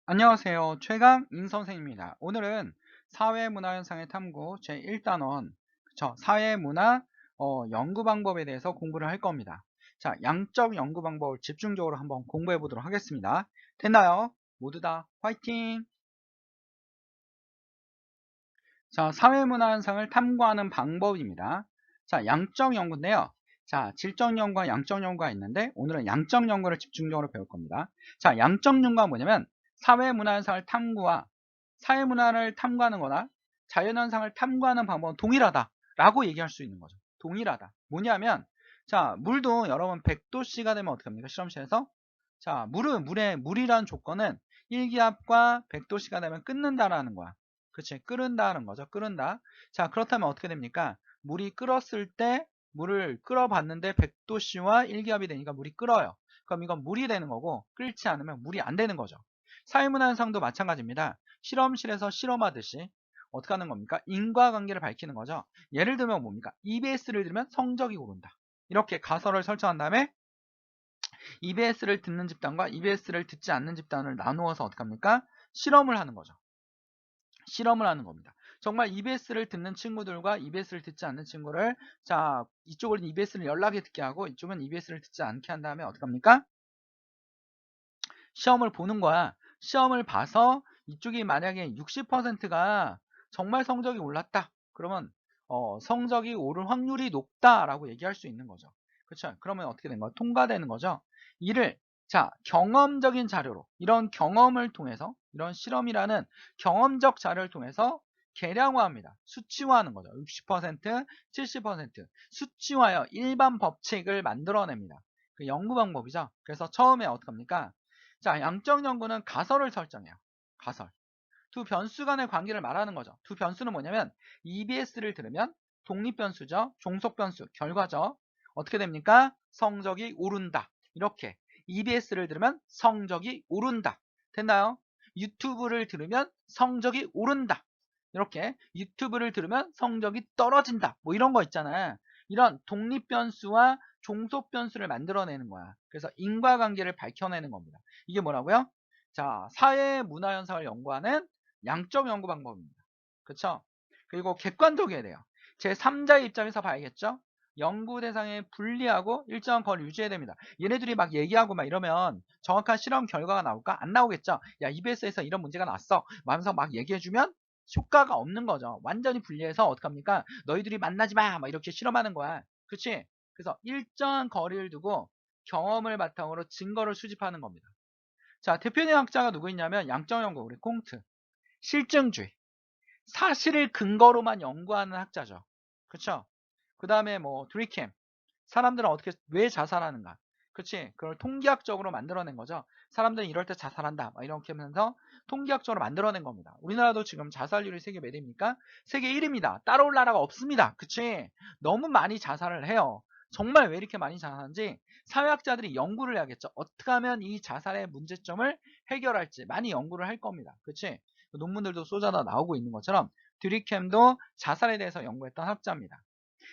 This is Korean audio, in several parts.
안녕하세요. 최강 인선생입니다. 오늘은 사회문화현상의 탐구 제1단원 사회문화 연구 방법에 대해서 공부를 할 겁니다. 자, 양적 연구 방법을 집중적으로 한번 공부해 보도록 하겠습니다. 됐나요? 모두 다 화이팅! 자, 사회문화현상을 탐구하는 방법입니다. 자, 양적 연구인데요. 자, 질적 연구와 양적 연구가 있는데 오늘은 양적 연구를 집중적으로 배울 겁니다. 자, 양적 연구가 뭐냐면 사회문화현상을 사회문화를 탐구하는 거나 자연현상을 탐구하는 방법은 동일하다라고 얘기할 수 있는 거죠. 동일하다. 뭐냐면 자, 물도 여러분 100도씨가 되면 어떻게 합니까? 실험실에서 자, 물이라는 조건은 일기압과 100도씨가 되면 끓는다라는 거야. 그치? 끓는다는 거죠. 끓는다. 자, 그렇다면 어떻게 됩니까? 물이 끓었을 때 물을 끓어봤는데 100도씨와 일기압이 되니까 물이 끓어요. 그럼 이건 물이 되는 거고 끓지 않으면 물이 안 되는 거죠. 사회문화 현상도 마찬가지입니다. 실험실에서 실험하듯이 어떻게 하는 겁니까? 인과관계를 밝히는 거죠. 예를 들면 뭡니까? EBS를 들으면 성적이 오른다. 이렇게 가설을 설정한 다음에 EBS를 듣는 집단과 EBS를 듣지 않는 집단을 나누어서 어떻게 합니까? 실험을 하는 거죠. 실험을 하는 겁니다. 정말 EBS를 듣는 친구들과 EBS를 듣지 않는 친구를 자, 이쪽은 EBS를 연락에 듣게 하고 이쪽은 EBS를 듣지 않게 한 다음에 어떻게 합니까? 시험을 보는 거야. 시험을 봐서 이쪽이 만약에 60%가 정말 성적이 올랐다. 그러면 성적이 오를 확률이 높다라고 얘기할 수 있는 거죠. 그렇죠? 그러면 어떻게 된 거야? 통과되는 거죠. 이를 자, 경험적인 자료로 이런 경험을 통해서 이런 실험이라는 경험적 자료를 통해서 계량화합니다. 수치화하는 거죠. 60%, 70% 수치화하여 일반 법칙을 만들어냅니다. 그 연구 방법이죠. 그래서 처음에 어떻게 합니까? 자, 양적 연구는 가설을 설정해요. 가설. 두 변수 간의 관계를 말하는 거죠. 두 변수는 뭐냐면 EBS를 들으면 독립변수죠. 종속변수, 결과죠. 어떻게 됩니까? 성적이 오른다. 이렇게 EBS를 들으면 성적이 오른다. 됐나요? 유튜브를 들으면 성적이 오른다. 이렇게 유튜브를 들으면 성적이 떨어진다. 뭐 이런 거 있잖아요. 이런 독립변수와 종속변수를 만들어내는 거야. 그래서 인과관계를 밝혀내는 겁니다. 이게 뭐라고요? 자, 사회 문화 현상을 연구하는 양적 연구 방법입니다. 그쵸? 그리고 객관적이어야 돼요. 제3자의 입장에서 봐야겠죠? 연구 대상에 분리하고 일정한 거리를 유지해야 됩니다. 얘네들이 막 얘기하고 막 이러면 정확한 실험 결과가 나올까? 안 나오겠죠? 야, EBS에서 이런 문제가 났어. 하면서 막 얘기해주면 효과가 없는 거죠. 완전히 분리해서 어떡합니까? 너희들이 만나지 마! 막 이렇게 실험하는 거야. 그치? 그래서 일정한 거리를 두고 경험을 바탕으로 증거를 수집하는 겁니다. 자, 대표적인 학자가 누구 있냐면 양적 연구, 우리 콩트. 실증주의. 사실을 근거로만 연구하는 학자죠. 그쵸? 그 다음에 뭐 드리캠. 사람들은 왜 자살하는가? 그치? 그걸 통계학적으로 만들어낸 거죠. 사람들은 이럴 때 자살한다. 막 이렇게 하면서 통계학적으로 만들어낸 겁니다. 우리나라도 지금 자살률이 세계 몇 위입니까? 세계 1위입니다. 따라올 나라가 없습니다. 그치? 너무 많이 자살을 해요. 정말 왜 이렇게 많이 자살하는지 사회학자들이 연구를 해야겠죠. 어떻게 하면 이 자살의 문제점을 해결할지 많이 연구를 할 겁니다. 그치? 논문들도 쏟아져 나오고 있는 것처럼 드리캠도 자살에 대해서 연구했던 학자입니다.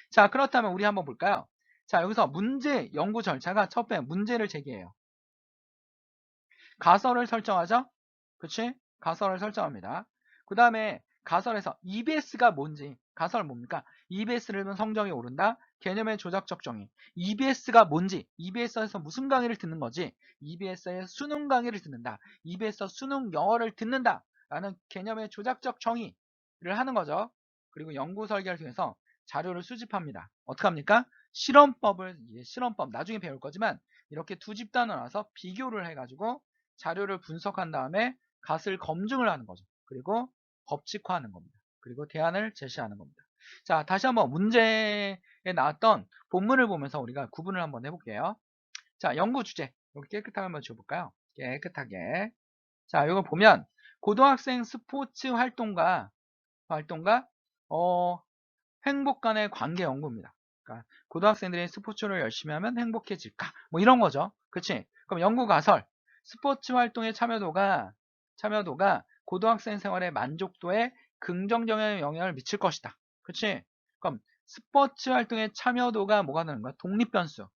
자, 그렇다면 우리 한번 볼까요? 자, 여기서 문제 연구 절차가 첫 번째 문제를 제기해요. 가설을 설정하죠? 그치? 가설을 설정합니다. 그 다음에 가설에서 EBS가 뭔지, 가설 뭡니까? EBS를 들으면 성적이 오른다. 개념의 조작적 정의. EBS가 뭔지, EBS에서 무슨 강의를 듣는 거지? EBS에서 수능 강의를 듣는다. EBS에서 수능 영어를 듣는다. 라는 개념의 조작적 정의를 하는 거죠. 그리고 연구 설계를 통해서 자료를 수집합니다. 어떻게 합니까? 실험법, 나중에 배울 거지만 이렇게 두 집단을 나눠서 비교를 해가지고 자료를 분석한 다음에 값을 검증을 하는 거죠. 그리고 법칙화하는 겁니다. 그리고 대안을 제시하는 겁니다. 자, 다시 한번 문제에 나왔던 본문을 보면서 우리가 구분을 한번 해볼게요. 자, 연구 주제. 여기 깨끗하게 한번 지워볼까요? 깨끗하게. 자, 이거 보면 고등학생 스포츠 활동가 행복 간의 관계 연구입니다. 그러니까 고등학생들이 스포츠를 열심히 하면 행복해질까? 뭐 이런 거죠. 그치? 그럼 연구 가설. 스포츠 활동의 참여도가 고등학생 생활의 만족도에 긍정적인 영향을 미칠 것이다. 그치? 그럼 스포츠 활동의 참여도가 뭐가 되는 거야? 독립변수.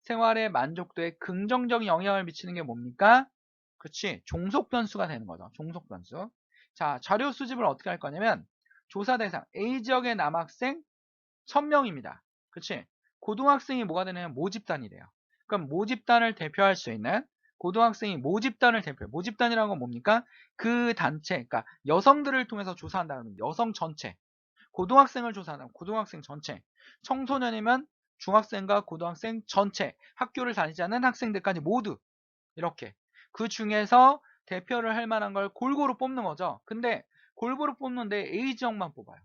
생활의 만족도에 긍정적인 영향을 미치는 게 뭡니까? 그치? 종속 변수가 되는 거죠. 종속 변수. 자, 자료 수집을 어떻게 할 거냐면 조사 대상 A 지역의 남학생 1000명입니다. 그치? 고등학생이 뭐가 되냐면 모집단이 돼요. 그럼 모집단을 대표할 수 있는 고등학생이 모집단을 대표해요. 모집단이라는 건 뭡니까? 그 단체, 그러니까 여성들을 통해서 조사한다는 여성 전체. 고등학생을 조사한다면 고등학생 전체. 청소년이면 중학생과 고등학생 전체. 학교를 다니지 않는 학생들까지 모두. 이렇게. 그 중에서 대표를 할 만한 걸 골고루 뽑는 거죠. 근데 골고루 뽑는데 A 지역만 뽑아요.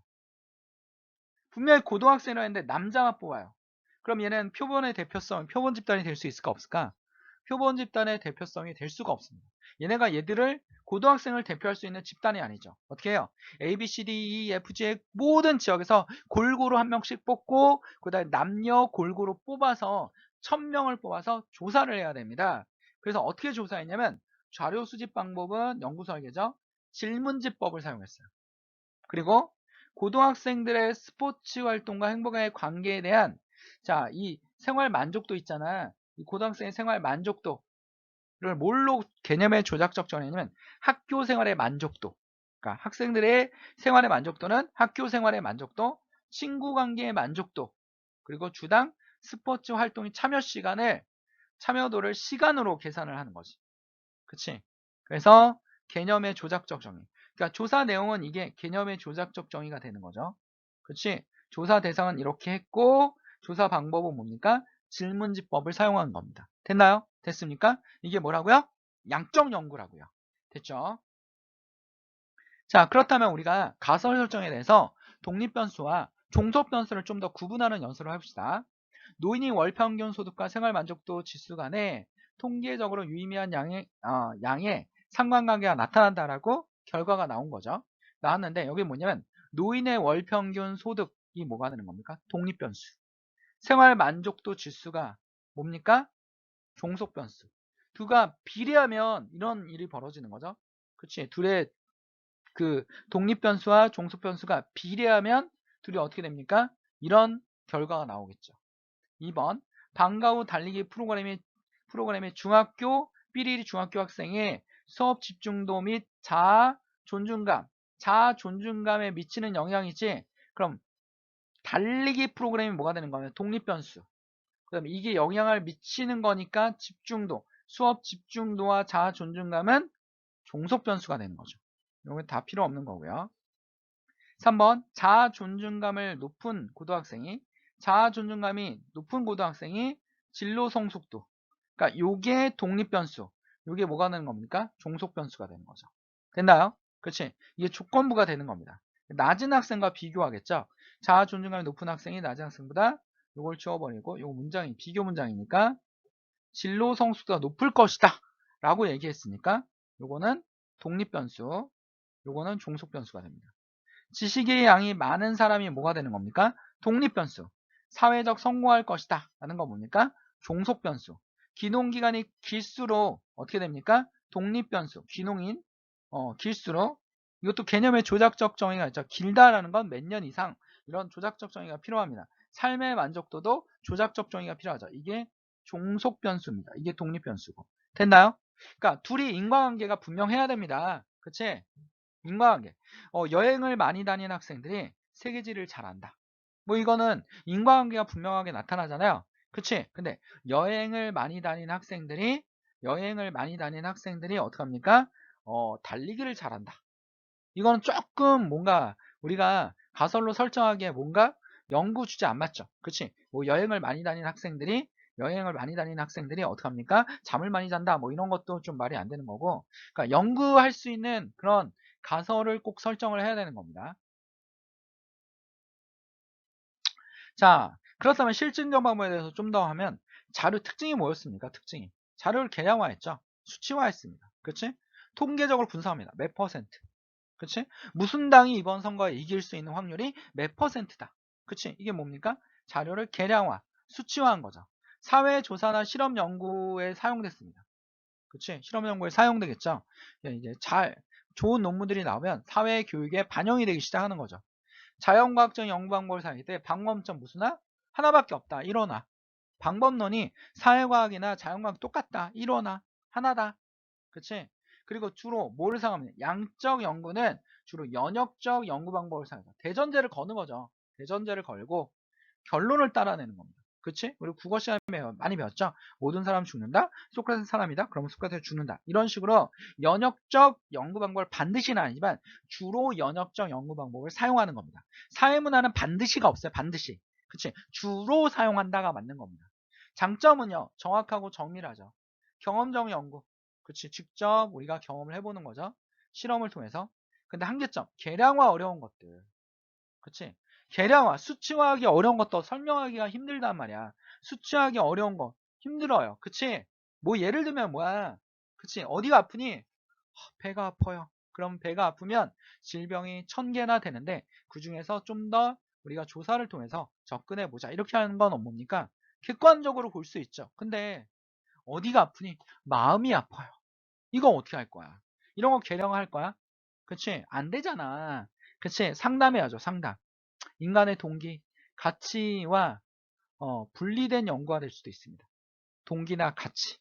분명히 고등학생이라 했는데 남자만 뽑아요. 그럼 얘는 표본의 대표성, 표본 집단이 될 수 있을까 없을까? 표본 집단의 대표성이 될 수가 없습니다. 얘네가 얘들을 고등학생을 대표할 수 있는 집단이 아니죠. 어떻게 해요? A, B, C, D, E, F, G의 모든 지역에서 골고루 한 명씩 뽑고 그 다음에 남녀 골고루 뽑아서 1000명을 뽑아서 조사를 해야 됩니다. 그래서 어떻게 조사했냐면 자료 수집 방법은 연구 설계죠. 질문지법을 사용했어요. 그리고 고등학생들의 스포츠 활동과 행복의 관계에 대한 이 생활 만족도 있잖아. 이 고등학생의 생활 만족도를 뭘로 개념의 조작적 정의냐면 학교 생활의 만족도. 그러니까 학생들의 생활의 만족도는 학교 생활의 만족도, 친구 관계의 만족도, 그리고 주당 스포츠 활동의 참여도를 시간으로 계산을 하는 거지. 그치? 그래서 개념의 조작적 정의. 그러니까 조사 내용은 이게 개념의 조작적 정의가 되는 거죠. 그치? 조사 대상은 이렇게 했고 조사 방법은 뭡니까? 질문지법을 사용한 겁니다. 됐나요? 됐습니까? 이게 뭐라고요? 양적 연구라고요. 됐죠? 자, 그렇다면 우리가 가설 설정에 대해서 독립변수와 종속변수를 좀 더 구분하는 연습을 해봅시다. 노인이 월평균 소득과 생활만족도 지수 간에 통계적으로 유의미한 양의 상관관계가 나타난다라고 결과가 나온 거죠. 나왔는데 여기 뭐냐면 노인의 월평균 소득이 뭐가 되는 겁니까? 독립변수. 생활만족도 지수가 뭡니까? 종속변수. 두가 비례하면 이런 일이 벌어지는 거죠. 그치? 둘의 그 독립변수와 종속변수가 비례하면 둘이 어떻게 됩니까? 이런 결과가 나오겠죠. 2번 방과 후 달리기 프로그램의 중학교 삐리리 중학교 학생의 수업 집중도 및 자아 존중감에 미치는 영향이지. 그럼 달리기 프로그램이 뭐가 되는 거냐면 독립변수. 그다음에 이게 영향을 미치는 거니까 수업 집중도와 자아 존중감은 종속변수가 되는 거죠. 이건 다 필요 없는 거고요. 3번 자아 존중감이 높은 고등학생이 진로 성숙도. 그러니까 요게 독립변수. 요게 뭐가 되는 겁니까? 종속변수가 되는 거죠. 됐나요? 그렇지? 이게 조건부가 되는 겁니다. 낮은 학생과 비교하겠죠? 자아 존중감이 높은 학생이 낮은 학생보다 요걸 지워버리고 요 문장이 비교 문장이니까 진로 성숙도가 높을 것이다 라고 얘기했으니까 요거는 독립변수, 요거는 종속변수가 됩니다. 지식의 양이 많은 사람이 뭐가 되는 겁니까? 독립변수. 사회적 성공할 것이다 라는 건 뭡니까? 종속변수. 귀농기간이 길수록 어떻게 됩니까? 독립변수. 귀농인 길수록 이것도 개념의 조작적 정의가 있죠. 길다라는 건 몇 년 이상 이런 조작적 정의가 필요합니다. 삶의 만족도도 조작적 정의가 필요하죠. 이게 종속변수입니다. 이게 독립변수고. 됐나요? 그러니까 둘이 인과관계가 분명해야 됩니다. 그치? 인과관계. 여행을 많이 다니는 학생들이 세계지를 잘한다. 뭐 이거는 인과관계가 분명하게 나타나잖아요. 그치? 근데 여행을 많이 다니는 학생들이 어떡합니까? 달리기를 잘한다. 이거는 조금 뭔가 우리가 가설로 설정하기에 뭔가 연구 주제 안 맞죠. 그치? 뭐 여행을 많이 다니는 학생들이 어떡합니까? 잠을 많이 잔다. 뭐 이런 것도 좀 말이 안 되는 거고. 그러니까 연구할 수 있는 그런 가설을 꼭 설정을 해야 되는 겁니다. 자, 그렇다면 실증적 방법에 대해서 좀 더 하면 자료 특징이 뭐였습니까? 특징이. 자료를 개량화했죠. 수치화했습니다. 그치? 통계적으로 분석합니다. 몇 퍼센트. 그치? 무슨 당이 이번 선거에 이길 수 있는 확률이 몇 퍼센트다. 그치? 이게 뭡니까? 자료를 개량화, 수치화한 거죠. 사회조사나 실험 연구에 사용됐습니다. 그치? 실험 연구에 사용되겠죠. 이제 좋은 논문들이 나오면 사회 교육에 반영이 되기 시작하는 거죠. 자연과학적 연구 방법을 사용할 때 방법점 무슨나 하나밖에 없다. 1호나 방법론이 사회과학이나 자연과학 똑같다. 1호나 하나다. 그치? 그리고 주로 뭐를 사용하냐? 양적 연구는 주로 연역적 연구 방법을 사용해요. 대전제를 거는 거죠. 대전제를 걸고 결론을 따라내는 겁니다. 그치? 우리 국어 시간에 많이 배웠죠? 모든 사람 죽는다? 소크라테스 사람이다? 그러면 소크라테스 죽는다. 이런 식으로 연역적 연구 방법을 반드시는 아니지만 주로 연역적 연구 방법을 사용하는 겁니다. 사회문화는 반드시가 없어요. 반드시. 그치? 주로 사용한다가 맞는 겁니다. 장점은요. 정확하고 정밀하죠. 경험적 연구. 그치? 직접 우리가 경험을 해보는 거죠. 실험을 통해서. 근데 한계점. 계량화 어려운 것들. 그치? 계량화, 수치화하기 어려운 것도 설명하기가 힘들단 말이야. 수치하기 어려운 거 힘들어요. 그치? 뭐 예를 들면 뭐야? 그치? 어디가 아프니? 배가 아파요. 그럼 배가 아프면 질병이 1000개나 되는데 그 중에서 좀 더 우리가 조사를 통해서 접근해 보자. 이렇게 하는 건 뭡니까? 객관적으로 볼 수 있죠. 근데 어디가 아프니? 마음이 아파요. 이거 어떻게 할 거야? 이런 거 계량할 거야? 그치? 안 되잖아. 그치? 상담해야죠. 상담. 인간의 동기, 가치와 분리된 연구가 될 수도 있습니다. 동기나 가치.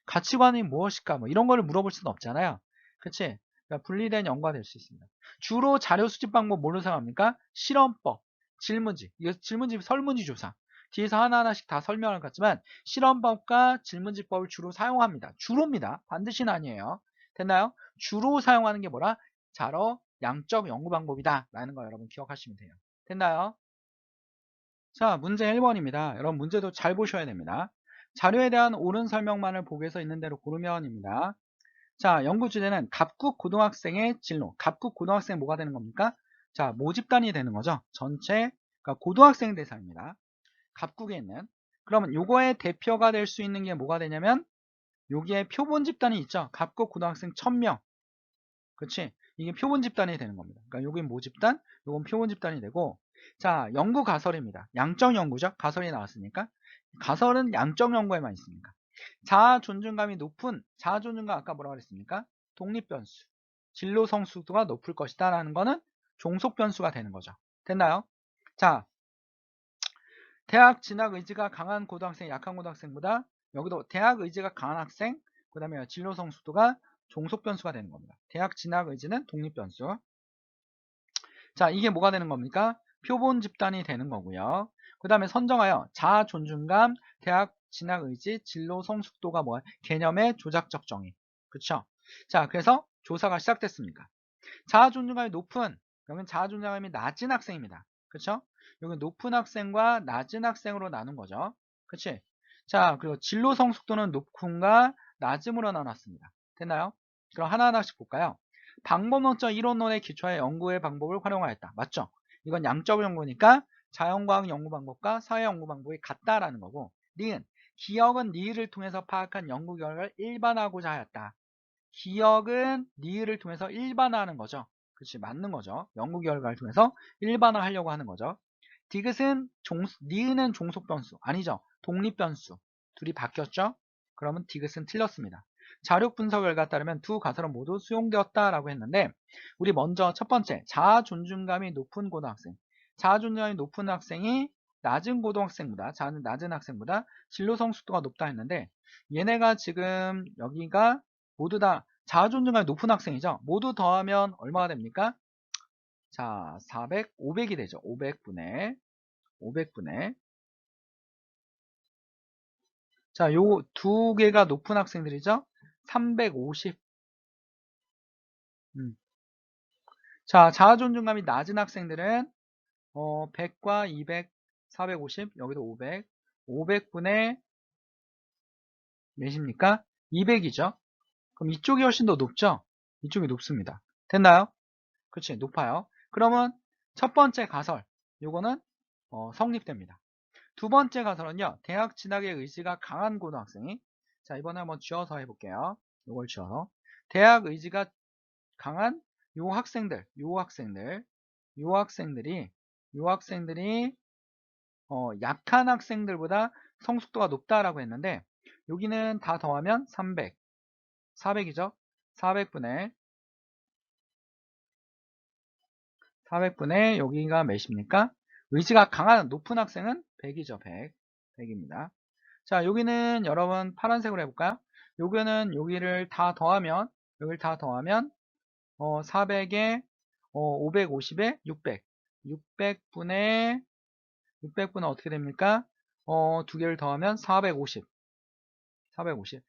가치관이 무엇일까? 뭐 이런 거를 물어볼 수는 없잖아요. 그치? 그러니까 분리된 연구가 될 수 있습니다. 주로 자료 수집 방법 뭘로 사용합니까? 실험법, 질문지. 이거 질문지, 설문지 조사. 뒤에서 하나하나씩 다 설명을 갖지만 실험법과 질문지법을 주로 사용합니다. 주로입니다. 반드시는 아니에요. 됐나요? 주로 사용하는 게 뭐라? 자로 양적 연구 방법이다. 라는 거 여러분 기억하시면 돼요. 됐나요? 자, 문제 1번입니다. 여러분 문제도 잘 보셔야 됩니다. 자료에 대한 옳은 설명만을 보고서 있는 대로 고르면입니다. 자, 연구 주제는 갑국 고등학생의 진로. 갑국 고등학생 뭐가 되는 겁니까? 자, 모집단이 되는 거죠. 전체, 그러니까 고등학생 대상입니다. 갑국에 있는. 그러면 요거의 대표가 될 수 있는 게 뭐가 되냐면 여기에 표본 집단이 있죠. 갑국 고등학생 1000명. 그치? 이게 표본 집단이 되는 겁니다. 그러니까 여긴 모집단, 요건 표본 집단이 되고, 자, 연구 가설입니다. 양적 연구죠? 가설이 나왔으니까. 가설은 양적 연구에만 있습니까? 자아 존중감이 높은, 자아 존중감 아까 뭐라고 그랬습니까? 독립 변수. 진로 성숙도가 높을 것이다 라는 거는 종속 변수가 되는 거죠. 됐나요? 자, 대학 진학 의지가 강한 고등학생, 약한 고등학생보다 여기도 대학 의지가 강한 학생, 그 다음에 진로 성숙도가 종속 변수가 되는 겁니다. 대학 진학 의지는 독립 변수. 자, 이게 뭐가 되는 겁니까? 표본 집단이 되는 거고요. 그 다음에 선정하여 자아 존중감, 대학 진학 의지, 진로 성숙도가 뭐야? 개념의 조작적 정의. 그쵸? 자, 그래서 조사가 시작됐습니까? 자아 존중감이 높은, 여기는 자아 존중감이 낮은 학생입니다. 그쵸? 여기 높은 학생과 낮은 학생으로 나눈 거죠. 그치? 자, 그리고 진로 성숙도는 높음과 낮음으로 나눴습니다. 됐나요? 그럼 하나하나씩 볼까요? 방법론적 이론론에 기초해 연구의 방법을 활용하였다. 맞죠? 이건 양적 연구니까 자연과학 연구 방법과 사회 연구 방법이 같다라는 거고, 니은 기억은 니을을 통해서 파악한 연구 결과를 일반화하고자 하였다. 기억은 니을을 통해서 일반화하는 거죠. 그렇지, 맞는 거죠. 연구 결과를 통해서 일반화하려고 하는 거죠. 디귿은 니은은 종속 변수 아니죠. 독립 변수. 둘이 바뀌었죠. 그러면 디귿은 틀렸습니다. 자료 분석 결과에 따르면 두 가설은 모두 수용되었다라고 했는데, 우리 먼저 첫 번째 자아 존중감이 높은 고등학생. 자아 존중감이 높은 학생이 낮은 고등학생보다, 자아는 낮은 학생보다 진로 성숙도가 높다 했는데, 얘네가 지금 여기가 모두 다 자아 존중감이 높은 학생이죠. 모두 더하면 얼마가 됩니까? 자, 400, 500이 되죠. 500분의. 자, 요 두 개가 높은 학생들이죠. 350. 자, 자아 존중감이 낮은 학생들은 100과 200, 450, 여기도 500. 500분의 몇입니까? 200이죠. 그럼 이쪽이 훨씬 더 높죠? 이쪽이 높습니다. 됐나요? 그치, 높아요. 그러면 첫 번째 가설, 요거는 성립됩니다. 두 번째 가설은요, 대학 진학의 의지가 강한 고등학생이, 자, 이번에 한번 쥐어서 해볼게요. 요걸 쥐어서. 대학 의지가 강한 요 학생들이 약한 학생들보다 성숙도가 높다라고 했는데, 여기는 다 더하면 300, 400이죠? 400분의 여기가 몇입니까? 의지가 강한 높은 학생은 100이죠. 100. 100입니다. 자, 여기는 여러분 파란색으로 해볼까요? 요거는 여기를 다 더하면 400에 550에 600. 600분의 어떻게 됩니까? 두 개를 더하면 450. 450.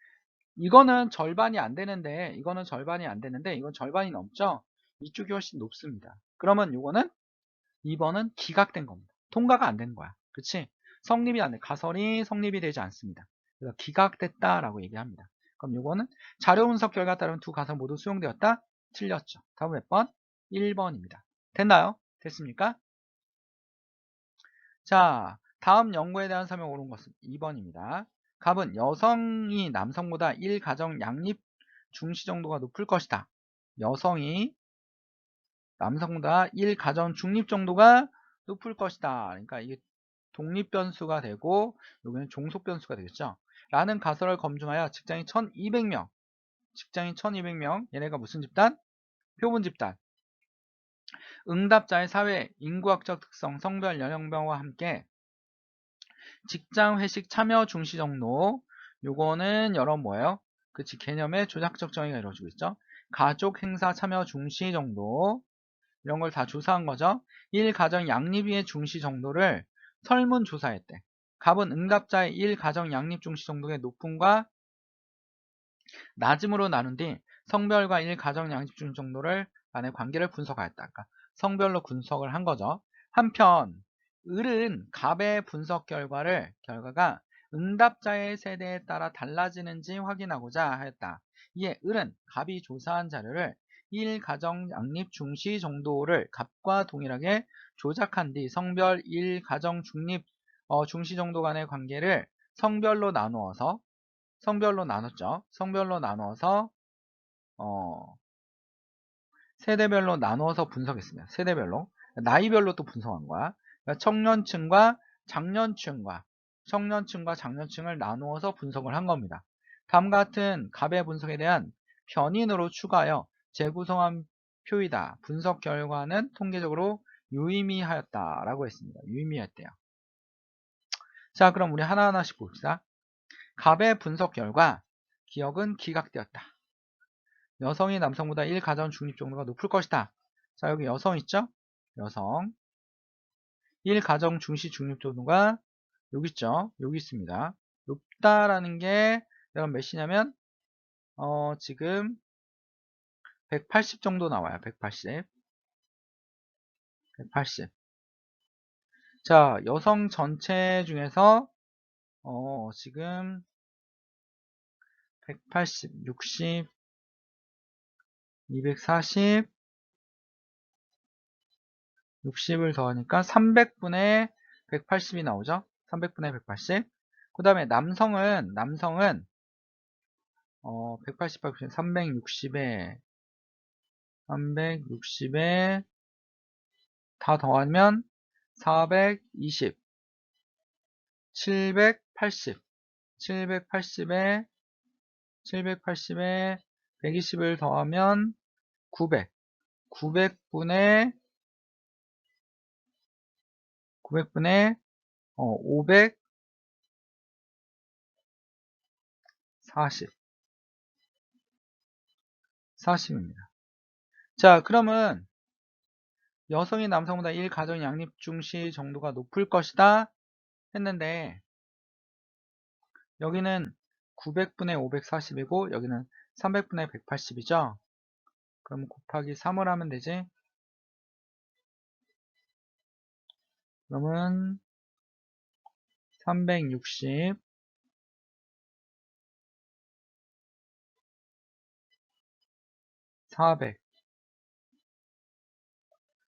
이거는 절반이 안 되는데 이건 절반이 넘죠? 이쪽이 훨씬 높습니다. 그러면 요거는 2번은 기각된 겁니다. 통과가 안 되는 거야. 그치? 성립이 안 돼. 가설이 성립이 되지 않습니다. 그래서 기각됐다라고 얘기합니다. 그럼 요거는 자료 분석 결과 따르면 두 가설 모두 수용되었다? 틀렸죠. 다음 몇 번? 1번입니다. 됐나요? 됐습니까? 자, 다음 연구에 대한 설명 옳은 것은 2번입니다. 갑은 여성이 남성보다 1가정 양립 중시 정도가 높을 것이다. 여성이 남성보다 1가정 중립 정도가 높을 것이다. 그러니까 이게 독립 변수가 되고 여기는 종속 변수가 되겠죠. 라는 가설을 검증하여 직장인 1200명, 얘네가 무슨 집단? 표본 집단. 응답자의 사회, 인구학적 특성, 성별, 연령별과 함께 직장 회식 참여 중시 정도, 요거는 여러 뭐예요? 그치, 개념의 조작적 정의가 이루어지고 있죠. 가족 행사 참여 중시 정도, 이런 걸 다 조사한 거죠. 1가정 양립위의 중시 정도를 설문조사했대. 갑은 응답자의 1가정 양립 중시 정도의 높음과 낮음으로 나눈 뒤 성별과 1가정 양립 중시 정도를 간의 관계를 분석하였다. 그러니까 성별로 분석을 한 거죠. 한편 을은 갑의 분석 결과가 응답자의 세대에 따라 달라지는지 확인하고자 하였다. 이에 을은 갑이 조사한 자료를 1가정 양립 중시 정도를 갑과 동일하게 조작한 뒤 성별 1가정 중시 정도 간의 관계를 성별로 나누었죠. 성별로 나누어서 세대별로 나누어서 분석했습니다. 세대별로. 나이별로 또 분석한 거야. 그러니까 청년층과 장년층을 나누어서 분석을 한 겁니다. 다음과 같은 갑의 분석에 대한 변인으로 추가하여 재구성한 표이다. 분석 결과는 통계적으로 유의미하였다라고 했습니다. 유의미했대요. 자, 그럼 우리 하나하나씩 봅시다. 갑의 분석 결과 기억은 기각되었다. 여성이 남성보다 1가정 중립 정도가 높을 것이다. 자, 여기 여성 있죠? 여성 1가정 중시 중립 정도가 여기 있죠? 여기 있습니다. 높다라는 게 여러분 몇이냐면 지금 180 정도 나와요. 180. 자, 여성 전체 중에서 지금 180, 60, 240, 60을 더하니까 300분의 180이 나오죠. 300분의 180. 그 다음에 남성은 188, 360에 다 더하면 420, 780에 120을 더하면 900분의 40입니다. 자, 그러면 여성이 남성보다 1가정 양립 중시 정도가 높을 것이다 했는데 여기는 900분의 540이고 여기는 300분의 180이죠. 그럼 곱하기 3을 하면 되지. 그러면 360, 400,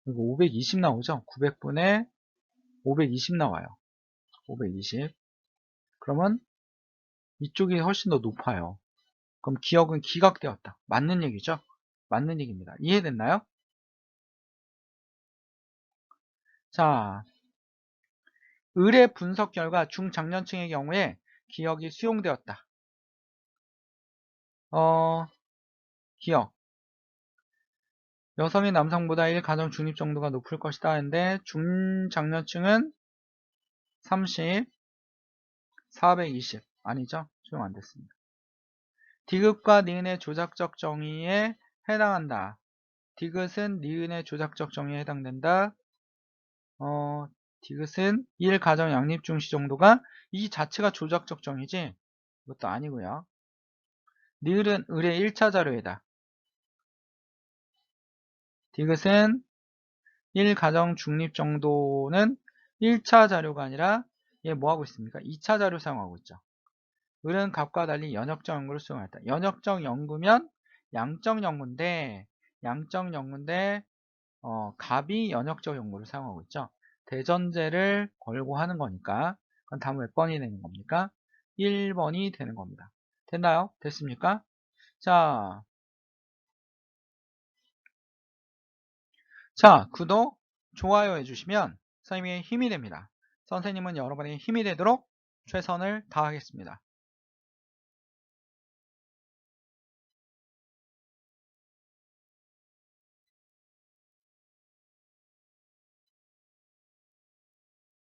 그리고 520 나오죠. 900분의 520 나와요. 520. 그러면 이쪽이 훨씬 더 높아요. 그럼 기억은 기각되었다. 맞는 얘기죠? 맞는 얘기입니다. 이해됐나요? 자, 을의 분석 결과 중장년층의 경우에 기억이 수용되었다. 기억. 여성이 남성보다 1가정 중립 정도가 높을 것이다 하는데 중장년층은 30, 420 아니죠? 수용 안 됐습니다. 디귿과 니은의 조작적 정의에 해당한다. 디귿은 니은의 조작적 정의에 해당된다. 디귿은 1가정 양립중시 정도가 이 자체가 조작적 정의지? 이것도 아니고요. 니을은 을의 1차 자료이다. 디귿은 1가정 중립 정도는 1차 자료가 아니라 얘 뭐하고 있습니까? 2차 자료 사용하고 있죠. 을은 갑과 달리 연역적 연구를 수용했다. 연역적 연구면 양적 연구인데 갑이 연역적 연구를 사용하고 있죠. 대전제를 걸고 하는 거니까 그럼 다음 몇 번이 되는 겁니까? 1번이 되는 겁니다. 됐나요? 됐습니까? 자, 구독, 좋아요 해주시면 선생님의 힘이 됩니다. 선생님은 여러분의 힘이 되도록 최선을 다하겠습니다.